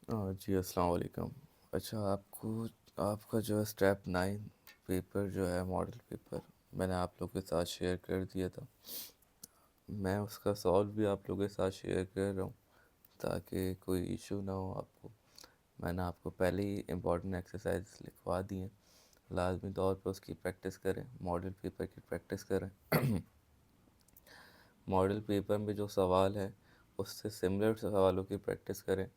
जी अस्सलाम वालेकुम। अच्छा, आपको आपका जो है स्टेप 9 पेपर जो है मॉडल पेपर, मैंने आप लोगों के साथ शेयर कर दिया था। मैं उसका सॉल्व भी आप लोगों के साथ शेयर कर रहा हूँ ताकि कोई इशू ना हो आपको। मैंने आपको पहले ही इम्पोर्टेंट एक्सरसाइज लिखवा दी हैं, लाजमी तौर पर उसकी प्रैक्टिस करें, मॉडल पेपर की प्रैक्टिस करें। मॉडल पेपर में जो सवाल है उससे सिमिलर सवालों की प्रैक्टिस करें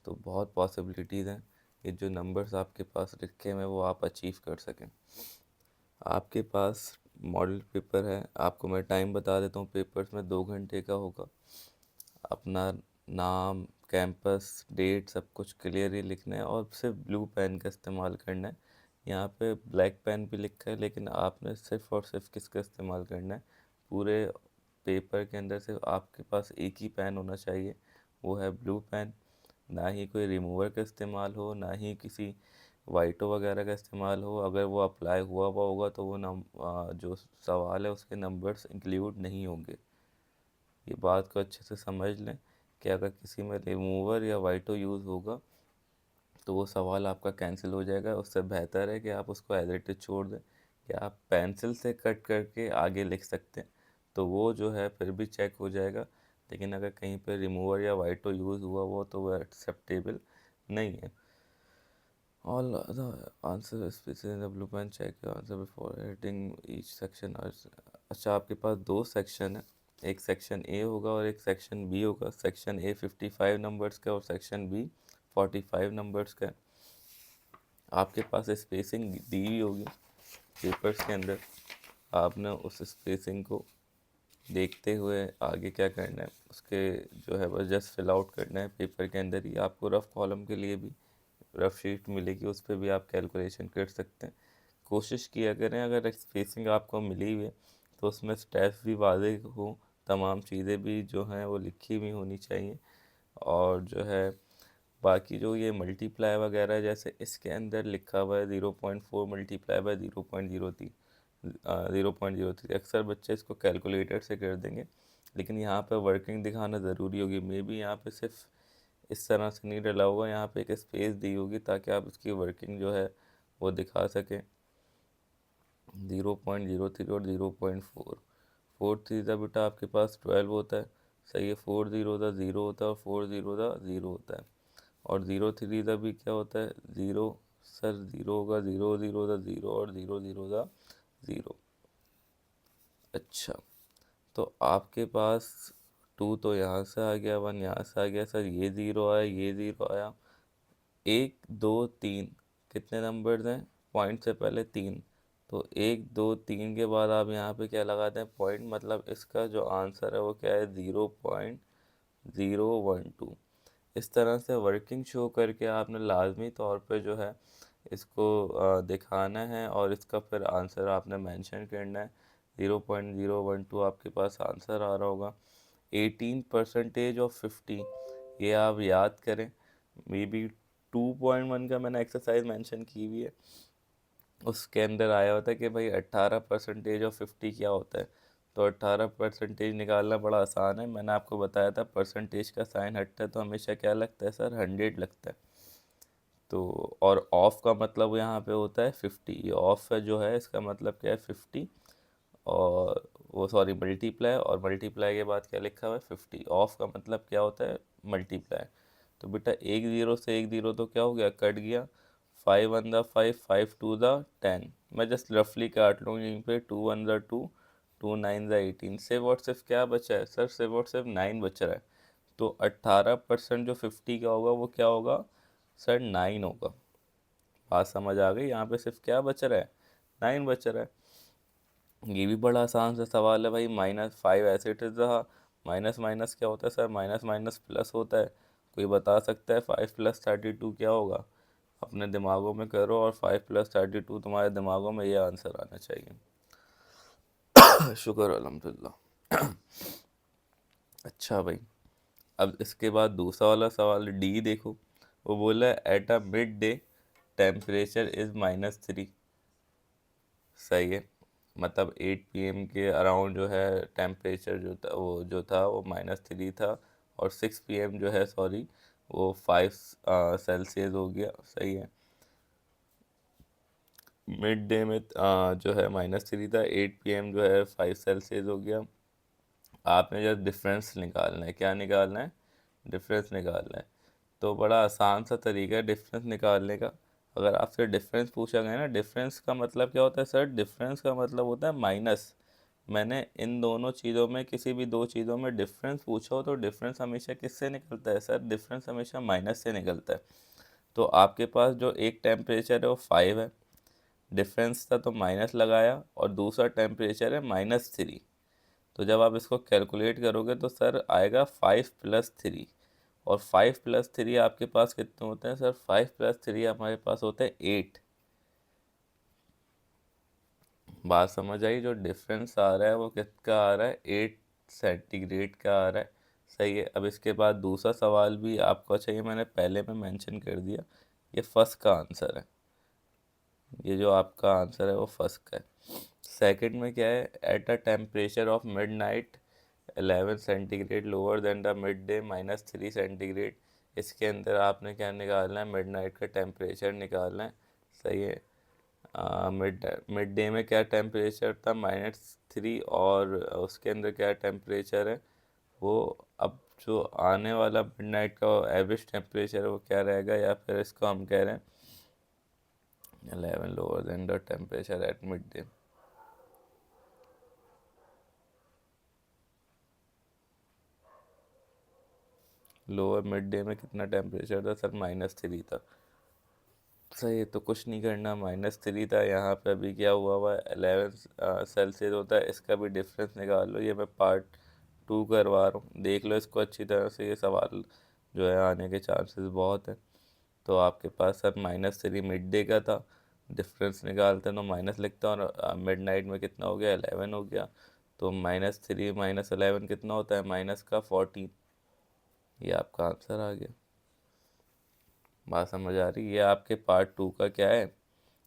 तो बहुत पॉसिबिलिटीज़ हैं कि जो नंबर्स आपके पास लिखे हुए हैं वो आप अचीव कर सकें। आपके पास मॉडल पेपर है, आपको मैं टाइम बता देता हूँ। पेपर्स में 2 घंटे का होगा। अपना नाम, कैंपस, डेट सब कुछ क्लियरली लिखना है और सिर्फ ब्लू पेन का इस्तेमाल करना है। यहाँ पे ब्लैक पेन भी लिखा है लेकिन आपने सिर्फ और सिर्फ किसका इस्तेमाल करना है, पूरे पेपर के अंदर सिर्फ आपके पास एक ही पेन होना चाहिए, वो है ब्लू पेन। ना ही कोई रिमूवर का इस्तेमाल हो, ना ही किसी वाइटो वगैरह का इस्तेमाल हो। अगर वो अप्लाई हुआ हुआ होगा तो वो जो सवाल है उसके नंबर्स इंक्लूड नहीं होंगे। ये बात को अच्छे से समझ लें कि अगर किसी में रिमूवर या वाइटो यूज़ होगा तो वो सवाल आपका कैंसिल हो जाएगा। उससे बेहतर है कि आप उसको एज इट इज़ छोड़ दें, कि आप पेंसिल से कट करके आगे लिख सकते हैं, तो वो जो है फिर भी चेक हो जाएगा। लेकिन अगर कहीं पे रिमूवर या वाइटो यूज़ हुआ वो तो वो एक्सेप्टेबल नहीं है। All the answer spaces in the blue pen, check your answer before editing each section. अच्छा, आपके पास दो सेक्शन है, एक सेक्शन ए होगा और एक सेक्शन बी होगा। सेक्शन ए 55 नंबर्स का और सेक्शन बी 45 नंबर्स का है। आपके पास स्पेसिंग दी हुई होगी पेपर्स के अंदर, आपने उस स्पेसिंग को देखते हुए आगे क्या करना है उसके जो है बस जस्ट फिल आउट करना है पेपर के अंदर ही। आपको रफ़ कॉलम के लिए भी रफ़ शीट मिलेगी, उस पर भी आप कैलकुलेशन कर सकते हैं। कोशिश किया करें अगर स्पेसिंग आपको मिली हुई है तो उसमें स्टेप्स भी वाज़ेह हो, तमाम चीज़ें भी जो हैं वो लिखी हुई होनी चाहिए। और जो है बाकी जो ये मल्टीप्लाई वगैरह जैसे इसके अंदर लिखा हुआ है 0.4 मल्टीप्लाई बाय 0.03, 0.03, अक्सर बच्चे इसको कैलकुलेटर से कर देंगे लेकिन यहाँ पे वर्किंग दिखाना ज़रूरी होगी। मे बी यहाँ पे सिर्फ इस तरह से नहीं डला होगा, यहाँ पे एक स्पेस दी होगी ताकि आप इसकी वर्किंग जो है वो दिखा सकें। 0.03 और 0.4, 4 3 बेटा आपके पास 12 होता है, सही है। 4 0 का 0 होता है और 4 0 का 0 होता है। और 0 3 का भी क्या होता है, 0। सर 0 होगा, 0 0 का 0 और 0 0 का 0। अच्छा, तो आपके पास 2 तो यहाँ से आ गया, 1 यहाँ से आ गया। सर ये 0 आया, ये 0 आया। 1 2 3 कितने नंबर्स हैं, पॉइंट से पहले 3, तो 1 2 3 के बाद आप यहाँ पे क्या लगाते हैं, पॉइंट। मतलब इसका जो आंसर है वो क्या है, 0.012। इस तरह से वर्किंग शो करके आपने लाजमी तौर पे जो है इसको दिखाना है और इसका फिर आंसर आपने मेंशन करना है। 0.012 आपके पास आंसर आ रहा होगा। 18% ऑफ 50, ये आप याद करें। मे बी 2.1 का मैंने एक्सरसाइज मेंशन की हुई है, उसके अंदर आया होता है कि भाई 18% ऑफ 50 क्या होता है। तो 18% निकालना बड़ा आसान है। मैंने आपको बताया था परसेंटेज का साइन हटता है तो हमेशा क्या लगता है सर, 100 लगता है। तो और ऑफ का मतलब यहाँ पे होता है 50, ये ऑफ है जो है इसका मतलब क्या है, 50। और वो सॉरी मल्टीप्लाई, और मल्टीप्लाई के बाद क्या लिखा हुआ है, 50। ऑफ का मतलब क्या होता है, मल्टीप्लाई। तो बेटा एक ज़ीरो से एक ज़ीरो तो क्या हो गया, कट गया। 5 1 5, 5 2 10। मैं जस्ट रफली काट लूँ यहीं पे, 2 1 2, 2 9 18। सिर्फ और सिर्फ क्या बचा है सर, सिर्फ और सिर्फ 9 बच रहा है। तो 18% जो 50 का होगा वो क्या होगा सर, 9 होगा। बात समझ आ गई, यहाँ पे सिर्फ क्या बच रहा है, 9 बच रहा है। ये भी बड़ा आसान सा सवाल है भाई। -5 ऐसे इट इज़ रहा। माइनस माइनस क्या होता है सर, माइनस माइनस प्लस होता है। कोई बता सकता है 5 + 32 क्या होगा, अपने दिमागों में करो और 5 + 32 तुम्हारे दिमागों में ये आंसर आना चाहिए। शुक्र अल्हम्दुलिल्लाह। अच्छा भाई, अब इसके बाद दूसरा वाला सवाल डी देखो। वो बोला है at a mid day temperature is -3। सही है। मतलब 8 PM के अराउंड जो है टेम्परेचर जो था वो -3 था। और 6 PM जो है सॉरी वो 5 सेल्सियस हो गया, सही है। मिड डे में जो है -3 था, 8 PM जो है 5 सेल्सियस हो गया। आपने जब डिफरेंस निकालना है, क्या निकालना है, डिफरेंस निकालना है। तो बड़ा आसान सा तरीका है डिफरेंस निकालने का। अगर आपसे डिफरेंस पूछा गया ना, डिफरेंस का मतलब क्या होता है सर, डिफरेंस का मतलब होता है माइनस। मैंने इन दोनों चीज़ों में किसी भी दो चीज़ों में डिफरेंस पूछा हो तो डिफरेंस हमेशा किससे निकलता है सर, डिफरेंस हमेशा माइनस से निकलता है। तो आपके पास जो एक टेम्परेचर है वो 5 है, डिफरेंस था तो माइनस लगाया, और दूसरा टेम्परेचर है -3। तो जब आप इसको कैलकुलेट करोगे तो सर आएगा 5 + 3। और 5 + 3 आपके पास कितने होते हैं सर, 5 + 3 हमारे पास होते हैं 8। बात समझ आई, जो डिफरेंस आ रहा है वो किसका आ रहा है, 8 सेंटीग्रेड का आ रहा है। सही है। अब इसके बाद दूसरा सवाल भी आपको चाहिए, मैंने पहले में मेंशन कर दिया, ये फर्स्ट का आंसर है। ये जो आपका आंसर है वो फर्स्ट का है। सेकंड में क्या है, at a temperature of mid night 11 centigrade lower than the mid day -3 centigrade. इसके अंदर आपने क्या निकालना है, मिड नाइट का टेम्परेचर निकालना है। सही है। मिड मिड डे में क्या टेम्परेचर था, -3, और उसके अंदर क्या टेम्परेचर है वो। अब जो आने वाला मिड नाइट का एवरेज टेम्परेचर है वो क्या रहेगा, या फिर इसको हम कह रहे हैं 11 lower than the temperature at mid day. Lower mid day में कितना टेम्परेचर था सर, -3 था। सही है। तो कुछ नहीं करना, -3 था, यहाँ पे अभी क्या हुआ है 11 सेल्सियस होता है, इसका भी डिफरेंस निकाल लो। ये मैं पार्ट 2 करवा रहा हूँ, देख लो इसको अच्छी तरह से। ये सवाल जो है आने के चांसेस बहुत हैं। तो आपके पास सर -3 मिड डे का था, डिफरेंस निकालते हैं तो माइनस लिखते हैं, और मिड नाइट में कितना हो गया, 11 हो गया। तो -3 -11 कितना होता है, -14। ये आपका आंसर आ गया। बात समझ आ रही है, ये आपके पार्ट 2 का क्या है,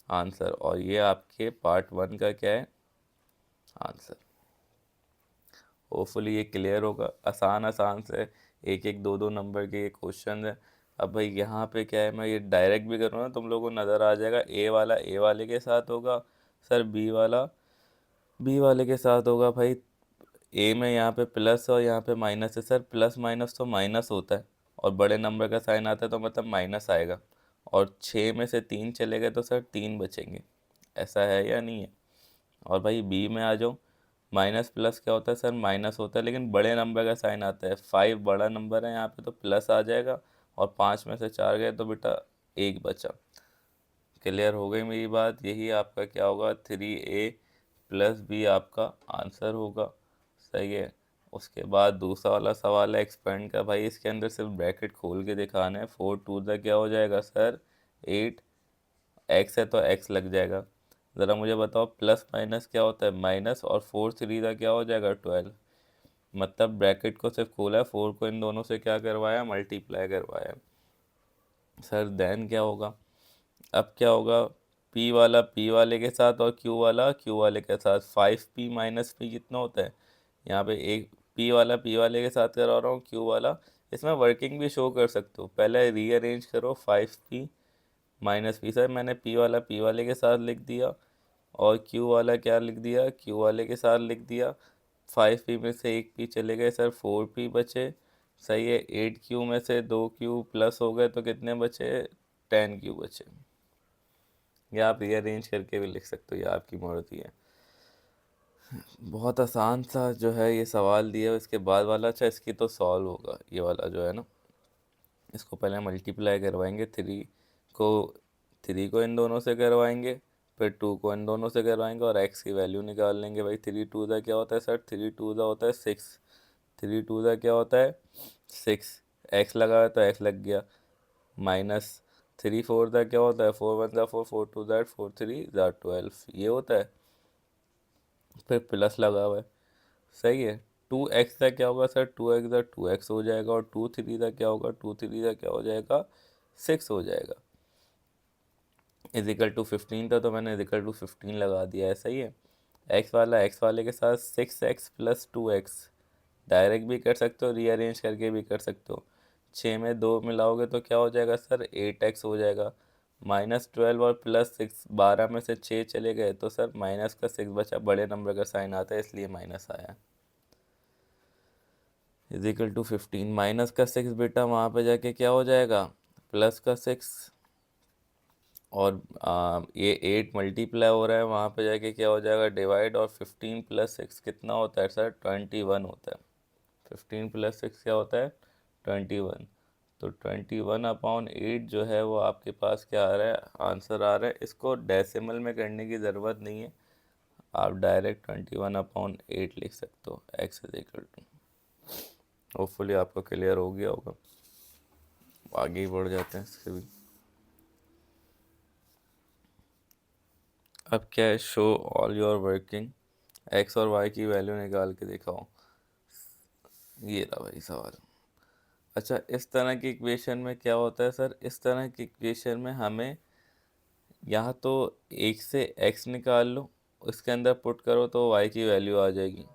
आंसर, और ये आपके पार्ट 1 का क्या है, आंसर। होपफुली ये क्लियर होगा। आसान आसान से एक एक दो दो नंबर के ये क्वेश्चन है। अब भाई यहाँ पे क्या है, मैं ये डायरेक्ट भी करूँ ना, तुम लोगों को नज़र आ जाएगा, ए वाला ए वाले के साथ होगा सर, बी वाला बी वाले के साथ होगा भाई। ए में यहाँ पे प्लस और यहाँ पे माइनस है सर, प्लस माइनस तो माइनस होता है, और बड़े नंबर का साइन आता है तो मतलब माइनस आएगा। और 6 में से 3 चले गए तो सर 3 बचेंगे। ऐसा है या नहीं है। और भाई बी में आ जाओ, माइनस प्लस क्या होता है सर, माइनस होता है, लेकिन बड़े नंबर का साइन आता है, 5 बड़ा नंबर है यहाँ पे तो प्लस आ जाएगा, और 5 में से 4 गए तो बेटा 1 बचा। क्लियर हो गई मेरी बात। यही आपका क्या होगा, 3A + B आपका आंसर होगा। सही है। उसके बाद दूसरा वाला सवाल है एक्सपेंड का। भाई इसके अंदर सिर्फ ब्रैकेट खोल के दिखाना है। 4 2 क्या हो जाएगा सर, 8। एक्स है तो एक्स लग जाएगा। ज़रा मुझे बताओ प्लस माइनस क्या होता है, माइनस, और 4 3 क्या हो जाएगा, 12। मतलब ब्रैकेट को सिर्फ खोला है, 4 को इन दोनों से क्या करवाया, मल्टीप्लाई करवाया। सर देन क्या होगा, अब क्या होगा, पी वाला पी वाले के साथ और क्यू वाला क्यू वाले के साथ। 5P - P कितना होता है, यहाँ पे एक पी वाला पी वाले के साथ करा रहा हूँ, क्यू वाला। इसमें वर्किंग भी शो कर सकते हो, पहले रीअरेंज करो। 5P - P, सर मैंने पी वाला पी वाले के साथ लिख दिया, और क्यू वाला क्या लिख दिया, क्यू वाले के साथ लिख दिया। 5P में से एक पी चले गए सर, 4P बचे। सही है। 8Q में से 2Q प्लस हो गए तो कितने बचे, 10Q बचे। या आप रीअरेंज करके भी लिख सकते हो, ये आपकी मर्जी है। बहुत आसान सा जो है ये सवाल दिया है। इसके बाद वाला अच्छा, इसकी तो सॉल्व होगा ये वाला जो है ना। इसको पहले मल्टीप्लाई करवाएंगे, को 3 को इन दोनों से करवाएंगे, फिर 2 को इन दोनों से करवाएंगे, और एक्स की वैल्यू निकाल लेंगे। भाई 3 2 क्या होता है सर, 3 2 होता है 6। 3 2 क्या होता है, 6। एक्स लगा है तो एक्स लग गया। -3 4 क्या होता है, 4 1 4, 4 2 4 3 12, ये होता है। फिर प्लस लगा हुआ है। सही है। 2x का क्या होगा सर, 2x हो जाएगा, और 2 3 का क्या होगा, 2 3 का क्या हो जाएगा, 6 हो जाएगा। इजिकल टू 15 था तो मैंने इजिकल टू 15 लगा दिया है। सही है। एक्स वाला एक्स वाले के साथ 6x + 2x, डायरेक्ट भी कर सकते हो, रीअरेंज करके भी कर सकते हो। 6 में 2 मिलाओगे तो क्या हो जाएगा सर, 8x हो जाएगा। -12 और +6, 12 में से 6 चले गए तो सर माइनस का 6 बचा, बड़े नंबर का साइन आता है इसलिए माइनस आया। =15, माइनस का 6 बेटा वहाँ पे जाके क्या हो जाएगा, प्लस का 6, और ये 8 मल्टीप्लाई हो रहा है, वहाँ पे जाके क्या हो जाएगा, डिवाइड, और 15 + 6 कितना होता है सर, 21 होता है। 15 + 6 क्या होता है, 21। तो 21/8 जो है वो आपके पास क्या आ रहा है, आंसर आ रहा है। इसको डेसिमल में करने की ज़रूरत नहीं है, आप डायरेक्ट 21/8 लिख सकते हो। x = होपफुली आपको क्लियर हो गया होगा। आगे ही बढ़ जाते हैं इससे भी। अब क्या है, show all your working, x और वाई की वैल्यू निकाल के दिखाओ। ये रहा भाई सवाल। अच्छा, इस तरह की इक्वेशन में क्या होता है सर, इस तरह की इक्वेशन में हमें यहाँ तो एक से x निकाल लो, उसके अंदर पुट करो तो y की वैल्यू आ जाएगी।